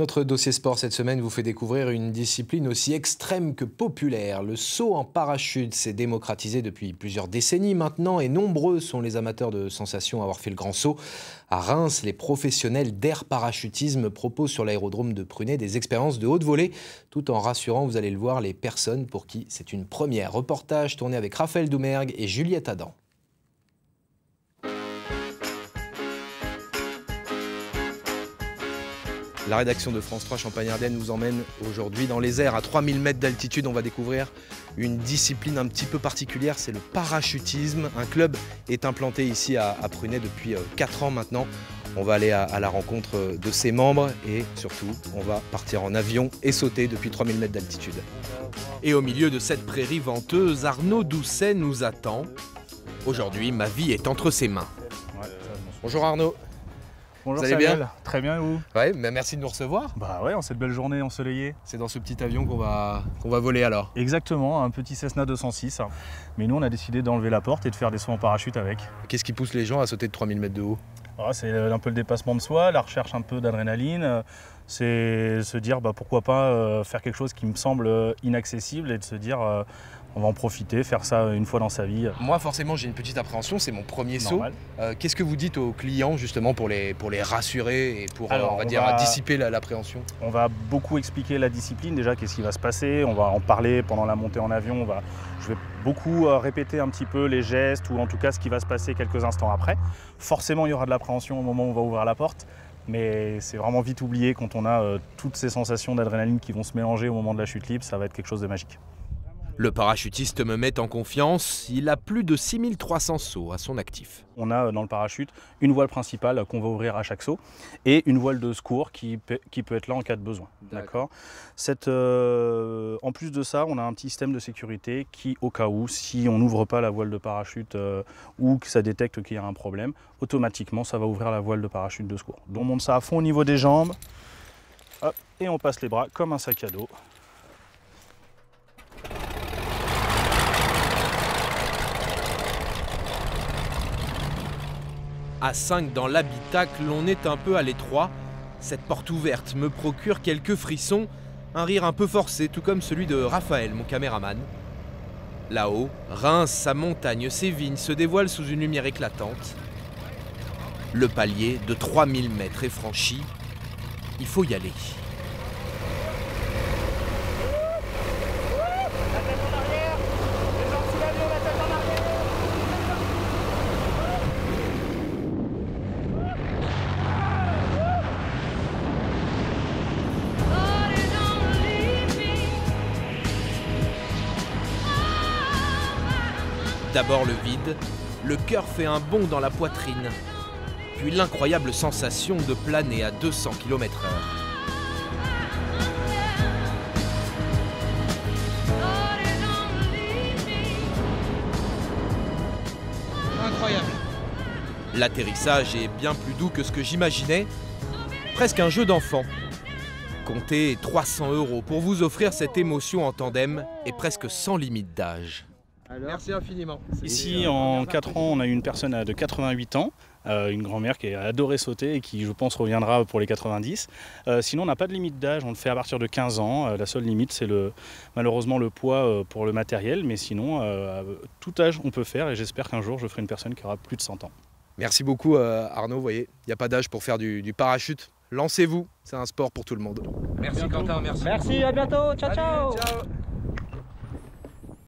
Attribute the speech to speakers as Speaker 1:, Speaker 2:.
Speaker 1: Notre dossier sport cette semaine vous fait découvrir une discipline aussi extrême que populaire. Le saut en parachute s'est démocratisé depuis plusieurs décennies maintenant et nombreux sont les amateurs de sensations à avoir fait le grand saut. À Reims, les professionnels d'air parachutisme proposent sur l'aérodrome de Prunay des expériences de haute volée, tout en rassurant, vous allez le voir, les personnes pour qui c'est une première. Reportage tourné avec Raphaël Doumergue et Juliette Adam. La rédaction de France 3 Champagne-Ardenne vous emmène aujourd'hui dans les airs à 3000 mètres d'altitude. On va découvrir une discipline un petit peu particulière, c'est le parachutisme. Un club est implanté ici à Prunay depuis 4 ans maintenant. On va aller à la rencontre de ses membres et surtout, on va partir en avion et sauter depuis 3000 mètres d'altitude. Et au milieu de cette prairie venteuse, Arnaud Doucet nous attend. Aujourd'hui, ma vie est entre ses mains. Bonjour Arnaud.
Speaker 2: Bonjour,
Speaker 1: vous allez
Speaker 2: Samuel.
Speaker 1: bien?
Speaker 2: Très bien, et vous?
Speaker 1: Ouais, mais merci de nous recevoir.
Speaker 2: Bah ouais, en cette belle journée ensoleillée.
Speaker 1: C'est dans ce petit avion qu'on va voler alors.
Speaker 2: Exactement, un petit Cessna 206. Mais nous, on a décidé d'enlever la porte et de faire des sauts en parachute avec.
Speaker 1: Qu'est-ce qui pousse les gens à sauter de 3000 mètres de haut?
Speaker 2: C'est un peu le dépassement de soi, la recherche un peu d'adrénaline. C'est se dire pourquoi pas faire quelque chose qui me semble inaccessible et de se dire on va en profiter, faire ça une fois dans sa vie.
Speaker 1: Moi forcément j'ai une petite appréhension, c'est mon premier saut. Qu'est-ce que vous dites aux clients justement pour les rassurer et pour
Speaker 2: Alors,
Speaker 1: on va dire dissiper l'appréhension?
Speaker 2: On va beaucoup expliquer la discipline déjà, qu'est-ce qui va se passer, on va en parler pendant la montée en avion, je vais beaucoup répéter un petit peu les gestes ou en tout cas ce qui va se passer quelques instants après. Forcément il y aura de l'appréhension au moment où on va ouvrir la porte. Mais c'est vraiment vite oublié quand on a toutes ces sensations d'adrénaline qui vont se mélanger au moment de la chute libre, ça va être quelque chose de magique.
Speaker 1: Le parachutiste me met en confiance, il a plus de 6300 sauts à son actif.
Speaker 2: On a dans le parachute une voile principale qu'on va ouvrir à chaque saut et une voile de secours qui peut être là en cas de besoin. D'accord. En plus de ça, on a un petit système de sécurité qui, au cas où, si on n'ouvre pas la voile de parachute ou que ça détecte qu'il y a un problème, automatiquement ça va ouvrir la voile de parachute de secours. Donc on monte ça à fond au niveau des jambes, hop, et on passe les bras comme un sac à dos.
Speaker 1: À 5 dans l'habitacle, on est un peu à l'étroit. Cette porte ouverte me procure quelques frissons, un rire un peu forcé, tout comme celui de Raphaël, mon caméraman. Là-haut, Reims, sa montagne, ses vignes se dévoilent sous une lumière éclatante. Le palier de 3000 mètres est franchi. Il faut y aller. D'abord le vide, le cœur fait un bond dans la poitrine, puis l'incroyable sensation de planer à 200 km/h. Incroyable. L'atterrissage est bien plus doux que ce que j'imaginais, presque un jeu d'enfant. Comptez 300 € pour vous offrir cette émotion en tandem et presque sans limite d'âge. Merci infiniment.
Speaker 2: Ici, en 4 ans, on a eu une personne de 88 ans, une grand-mère qui a adoré sauter et qui, je pense, reviendra pour les 90. Sinon, on n'a pas de limite d'âge, on le fait à partir de 15 ans. La seule limite, c'est malheureusement le poids pour le matériel, mais sinon, tout âge, on peut faire et j'espère qu'un jour, je ferai une personne qui aura plus de 100 ans.
Speaker 1: Merci beaucoup Arnaud, vous voyez, il n'y a pas d'âge pour faire du parachute. Lancez-vous, c'est un sport pour tout le monde. Merci Quentin, merci.
Speaker 3: Merci, à bientôt, ciao ciao.
Speaker 1: Allez, ciao.